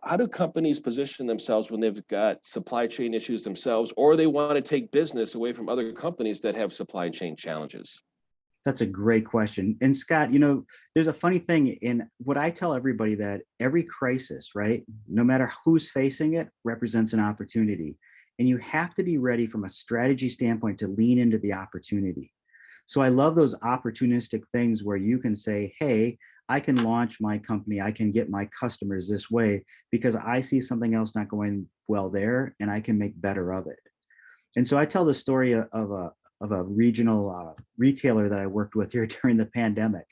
How do companies position themselves when they've got supply chain issues themselves, or they want to take business away from other companies that have supply chain challenges? That's a great question. And Scott, there's a funny thing in what I tell everybody, that every crisis, right, no matter who's facing it, represents an opportunity. And you have to be ready from a strategy standpoint to lean into the opportunity. So I love those opportunistic things where you can say, hey, I can launch my company, I can get my customers this way because I see something else not going well there, and I can make better of it. And so I tell the story of a regional retailer that I worked with here during the pandemic.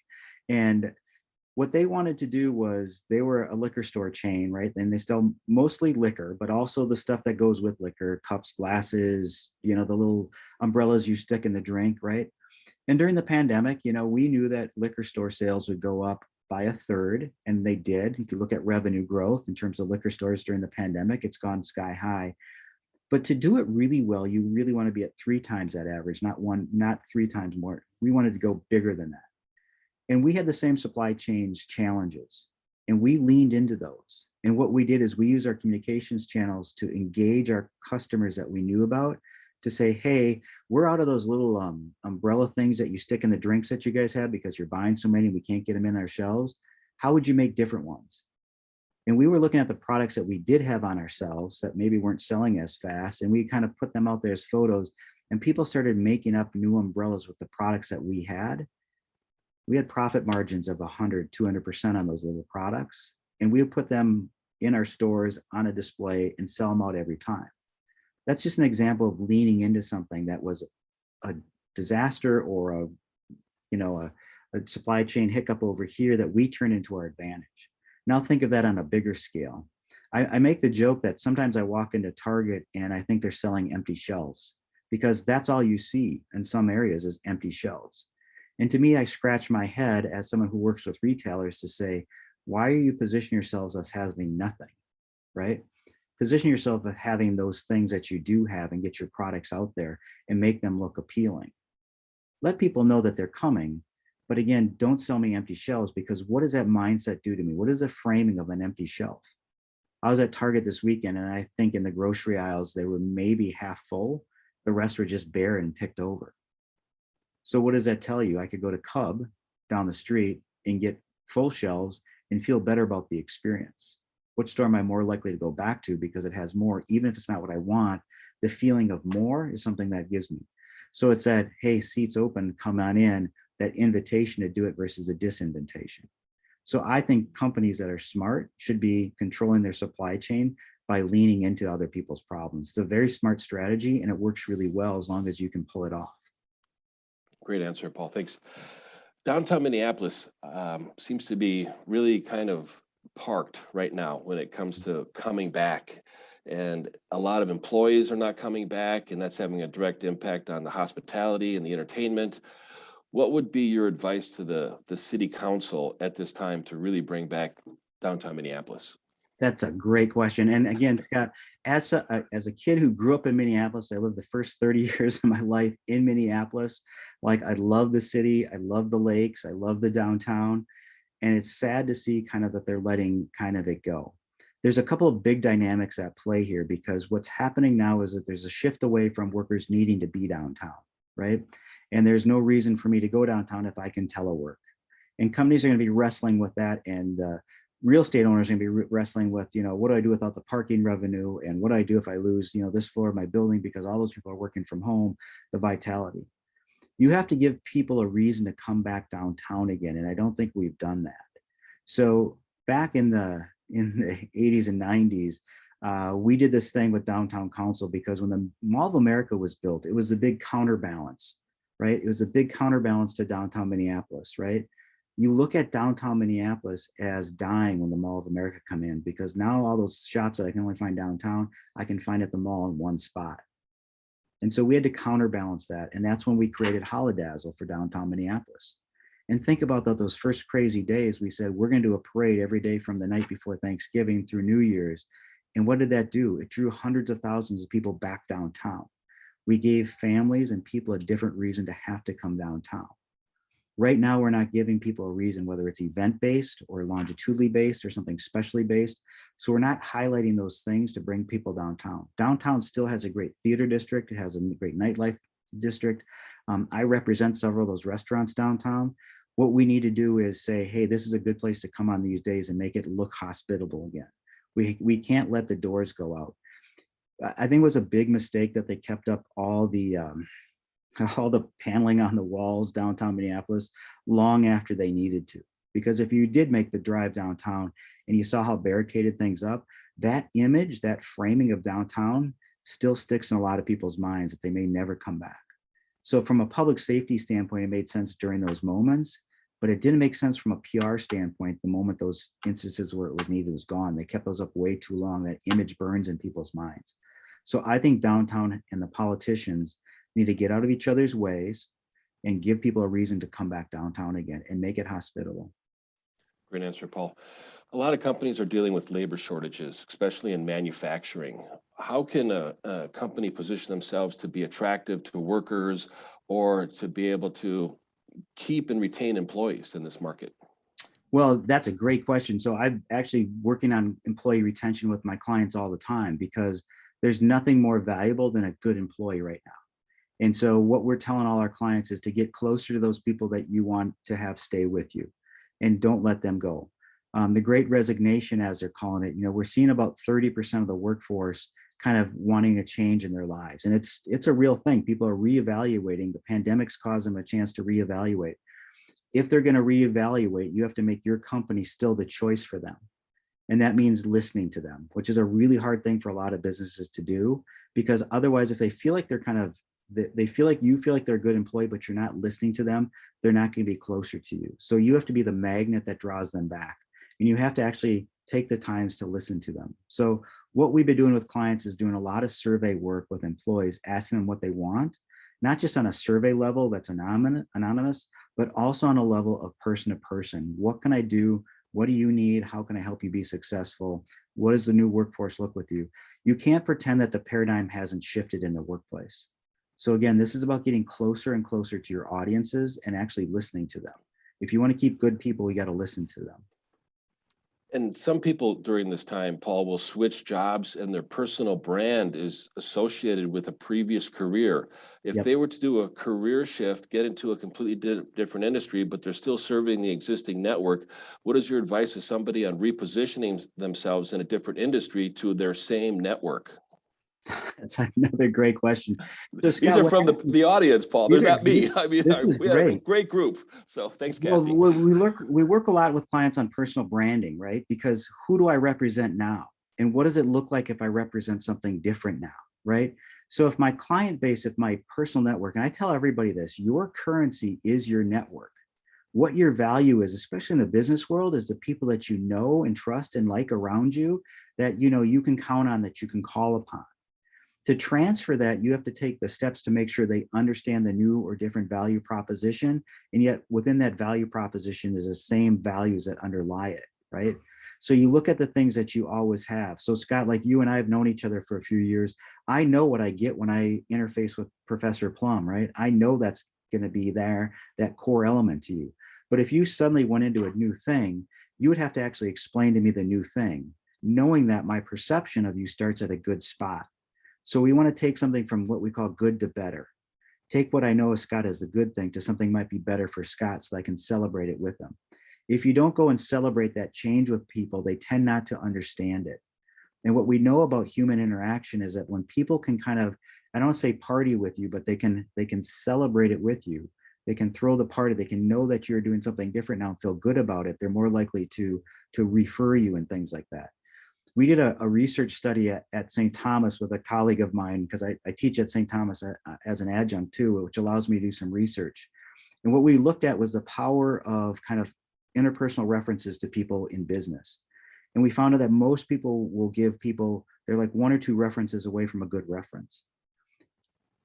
And what they wanted to do was, they were a liquor store chain, right? And they sell mostly liquor, but also the stuff that goes with liquor, cups, glasses, the little umbrellas you stick in the drink, right? And during the pandemic, we knew that liquor store sales would go up by 1/3, and they did. If you look at revenue growth in terms of liquor stores during the pandemic, it's gone sky high. But to do it really well, you really want to be at 3 times that average, not 3 times more. We wanted to go bigger than that. And we had the same supply chains challenges, and we leaned into those. And what we did is we used our communications channels to engage our customers that we knew about, to say, hey, we're out of those little umbrella things that you stick in the drinks that you guys have because you're buying so many and we can't get them in our shelves. How would you make different ones? And we were looking at the products that we did have on our shelves that maybe weren't selling as fast, and we kind of put them out there as photos, and people started making up new umbrellas with the products that we had. We had profit margins of 100, 200% on those little products, and we would put them in our stores on a display and sell them out every time. That's just an example of leaning into something that was a disaster or a supply chain hiccup over here that we turn into our advantage. Now think of that on a bigger scale. I make the joke that sometimes I walk into Target and I think they're selling empty shelves, because that's all you see in some areas is empty shelves. And to me, I scratch my head as someone who works with retailers to say, why are you positioning yourselves as having nothing, right? Position yourself as having those things that you do have and get your products out there and make them look appealing. Let people know that they're coming, but again, don't sell me empty shelves, because what does that mindset do to me? What is the framing of an empty shelf? I was at Target this weekend, and I think in the grocery aisles, they were maybe half full. The rest were just bare and picked over. So what does that tell you? I could go to Cub down the street and get full shelves and feel better about the experience. What store am I more likely to go back to because it has more, even if it's not what I want? The feeling of more is something that gives me. So it's that, hey, seats open, come on in, that invitation to do it versus a disinvitation. So I think companies that are smart should be controlling their supply chain by leaning into other people's problems. It's a very smart strategy, and it works really well as long as you can pull it off. Great answer, Paul. Thanks. Downtown Minneapolis seems to be really kind of parked right now when it comes to coming back. And a lot of employees are not coming back, and that's having a direct impact on the hospitality and the entertainment. What would be your advice to the city council at this time to really bring back downtown Minneapolis? That's a great question. And again, Scott, as a kid who grew up in Minneapolis, I lived the first 30 years of my life in Minneapolis. Like, I love the city, I love the lakes, I love the downtown. And it's sad to see kind of that they're letting kind of it go. There's a couple of big dynamics at play here, because what's happening now is that there's a shift away from workers needing to be downtown, right? And there's no reason for me to go downtown if I can telework. And companies are going to be wrestling with that, and real estate owners are going to be wrestling with, what do I do without the parking revenue, and what do I do if I lose, this floor of my building because all those people are working from home, the vitality. You have to give people a reason to come back downtown again, and I don't think we've done that. So back in the 80s and 90s, we did this thing with Downtown Council, because when the Mall of America was built, it was a big counterbalance, right? It was a big counterbalance to downtown Minneapolis, right? You look at downtown Minneapolis as dying when the Mall of America come in, because now all those shops that I can only find downtown, I can find at the mall in one spot. And so we had to counterbalance that. And that's when we created Holidazzle for downtown Minneapolis. And think about that, those first crazy days, we said, we're going to do a parade every day from the night before Thanksgiving through New Year's. And what did that do? It drew hundreds of thousands of people back downtown. We gave families and people a different reason to have to come downtown. Right now, we're not giving people a reason, whether it's event-based or longitudinally based or something specially based. So we're not highlighting those things to bring people downtown. Downtown still has a great theater district. It has a great nightlife district. I represent several of those restaurants downtown. What we need to do is say, hey, this is a good place to come on these days and make it look hospitable again. We can't let the doors go out. I think it was a big mistake that they kept up all the paneling on the walls downtown Minneapolis long after they needed to. Because if you did make the drive downtown and you saw how barricaded things up, that image, that framing of downtown still sticks in a lot of people's minds that they may never come back. So from a public safety standpoint, it made sense during those moments, but it didn't make sense from a PR standpoint. The moment those instances where it was needed was gone, they kept those up way too long. That image burns in people's minds. So I think downtown and the politicians need to get out of each other's ways and give people a reason to come back downtown again and make it hospitable. Great answer, Paul. A lot of companies are dealing with labor shortages, especially in manufacturing. How can a company position themselves to be attractive to workers or to be able to keep and retain employees in this market? Well, that's a great question. So I'm actually working on employee retention with my clients all the time, because there's nothing more valuable than a good employee right now. And so what we're telling all our clients is to get closer to those people that you want to have stay with you, and don't let them go. The great resignation, as they're calling it, we're seeing about 30% of the workforce kind of wanting a change in their lives. And it's a real thing. People are reevaluating. The pandemic's caused them a chance to reevaluate. If they're going to reevaluate, you have to make your company still the choice for them. And that means listening to them, which is a really hard thing for a lot of businesses to do, because otherwise, if they feel like they're they feel like you feel like they're a good employee, but you're not listening to them, they're not going to be closer to you. So you have to be the magnet that draws them back. And you have to actually take the times to listen to them. So what we've been doing with clients is doing a lot of survey work with employees, asking them what they want, not just on a survey level that's anonymous, but also on a level of person to person. What can I do? What do you need? How can I help you be successful? What does the new workforce look with you? You can't pretend that the paradigm hasn't shifted in the workplace. So again, this is about getting closer and closer to your audiences and actually listening to them. If you want to keep good people, you got to listen to them. And some people during this time, Paul, will switch jobs and their personal brand is associated with a previous career. If they were to do a career shift, get into a completely different industry, but they're still serving the existing network, what is your advice to somebody on repositioning themselves in a different industry to their same network? That's another great question. So, Scott, these are from the audience, Paul. They're not me. I mean, we have a great group. So thanks, Kathy. Well, we work a lot with clients on personal branding, right? Because who do I represent now? And what does it look like if I represent something different now, right? So if my client base, if my personal network, and I tell everybody this, your currency is your network. What your value is, especially in the business world, is the people that you know and trust and like around you, that you can count on, that you can call upon. To transfer that, you have to take the steps to make sure they understand the new or different value proposition. And yet within that value proposition is the same values that underlie it, right? So you look at the things that you always have. So Scott, like you and I have known each other for a few years. I know what I get when I interface with Professor Plum, right? I know that's going to be there, that core element to you. But if you suddenly went into a new thing, you would have to actually explain to me the new thing, knowing that my perception of you starts at a good spot. So we want to take something from what we call good to better. Take what I know of Scott as a good thing to something might be better for Scott, so I can celebrate it with them. If you don't go and celebrate that change with people, they tend not to understand it. And what we know about human interaction is that when people can kind of, I don't want to say party with you, but they can celebrate it with you. They can throw the party. They can know that you're doing something different now and feel good about it. They're more likely to refer you and things like that. We did a research study at St. Thomas with a colleague of mine, because I teach at St. Thomas as an adjunct too, which allows me to do some research. And what we looked at was the power of kind of interpersonal references to people in business. And we found out that most people will give people, they're like 1 or 2 references away from a good reference.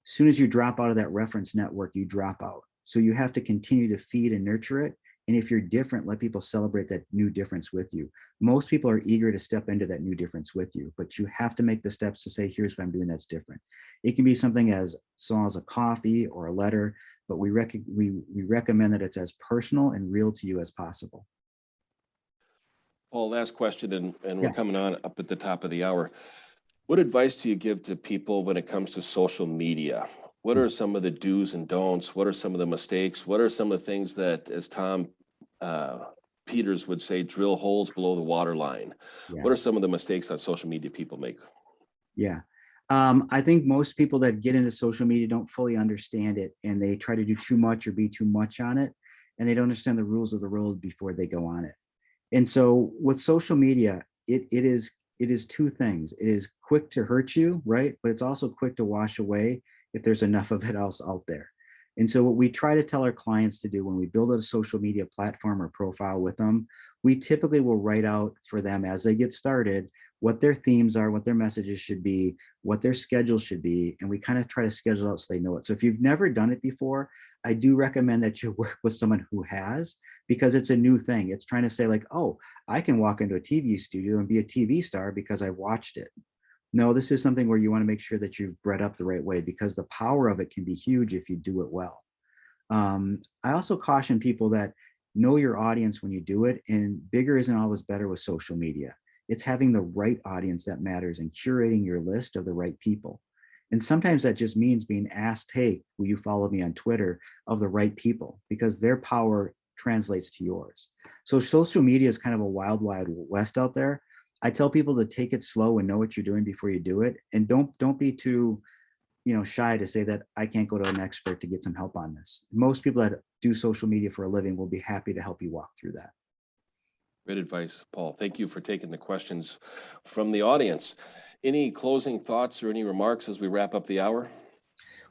As soon as you drop out of that reference network, you drop out. So you have to continue to feed and nurture it. And if you're different, let people celebrate that new difference with you. Most people are eager to step into that new difference with you, but you have to make the steps to say, here's what I'm doing that's different. It can be something as small as a coffee or a letter, but we recommend that it's as personal and real to you as possible. Paul, last question, and we're coming on up at the top of the hour. What advice do you give to people when it comes to social media? What are some of the do's and don'ts? What are some of the mistakes? What are some of the things that, as Tom Peters would say, drill holes below the water line? Yeah. What are some of the mistakes on social media people make? Yeah. I think most people that get into social media don't fully understand it, and they try to do too much or be too much on it, and they don't understand the rules of the road before they go on it. And so with social media, it is 2 things. It is quick to hurt you, right? But it's also quick to wash away if there's enough of it else out there. And so what we try to tell our clients to do when we build a social media platform or profile with them, we typically will write out for them as they get started what their themes are, what their messages should be, what their schedule should be, and we kind of try to schedule out so they know it. So if you've never done it before, I do recommend that you work with someone who has, because it's a new thing. It's trying to say like, oh, I can walk into a TV studio and be a TV star because I watched it. No, this is something where you want to make sure that you've bred up the right way, because the power of it can be huge if you do it well. I also caution people that know your audience when you do it, and bigger isn't always better with social media. It's having the right audience that matters and curating your list of the right people. And sometimes that just means being asked, hey, will you follow me on Twitter, of the right people, because their power translates to yours. So social media is kind of a wild, wild west out there. I tell people to take it slow and know what you're doing before you do it. And don't be too, shy to say that I can't go to an expert to get some help on this. Most people that do social media for a living will be happy to help you walk through that. Great advice, Paul. Thank you for taking the questions from the audience. Any closing thoughts or any remarks as we wrap up the hour?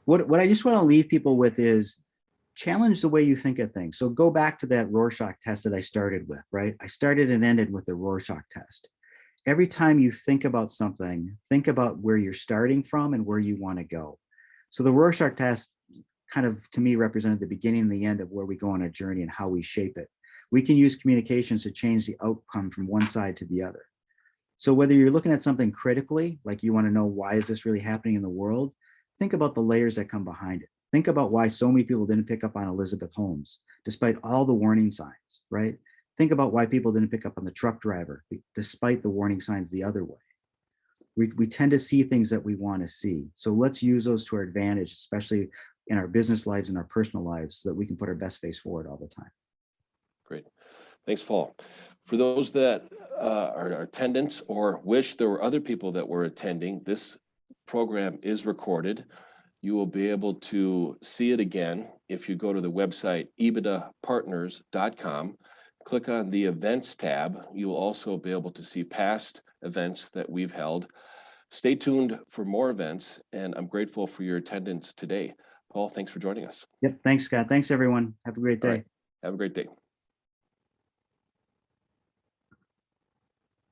What I just want to leave people with is challenge the way you think of things. So go back to that Rorschach test that I started with, right? I started and ended with the Rorschach test. Every time you think about something, think about where you're starting from and where you want to go. So the Rorschach test kind of, to me, represented the beginning and the end of where we go on a journey and how we shape it. We can use communications to change the outcome from one side to the other. So whether you're looking at something critically, like you want to know why is this really happening in the world, think about the layers that come behind it. Think about why so many people didn't pick up on Elizabeth Holmes, despite all the warning signs, right? Think about why people didn't pick up on the truck driver, despite the warning signs the other way. We tend to see things that we want to see. So let's use those to our advantage, especially in our business lives and our personal lives, so that we can put our best face forward all the time. Great. Thanks, Paul. For those that are attendants or wish there were other people that were attending, this program is recorded. You will be able to see it again if you go to the website ebitapartners.com. Click on the events tab. You will also be able to see past events that we've held. Stay tuned for more events, and I'm grateful for your attendance today. Paul, thanks for joining us. Yep. Thanks, Scott. Thanks, everyone. Have a great day. All right. Have a great day.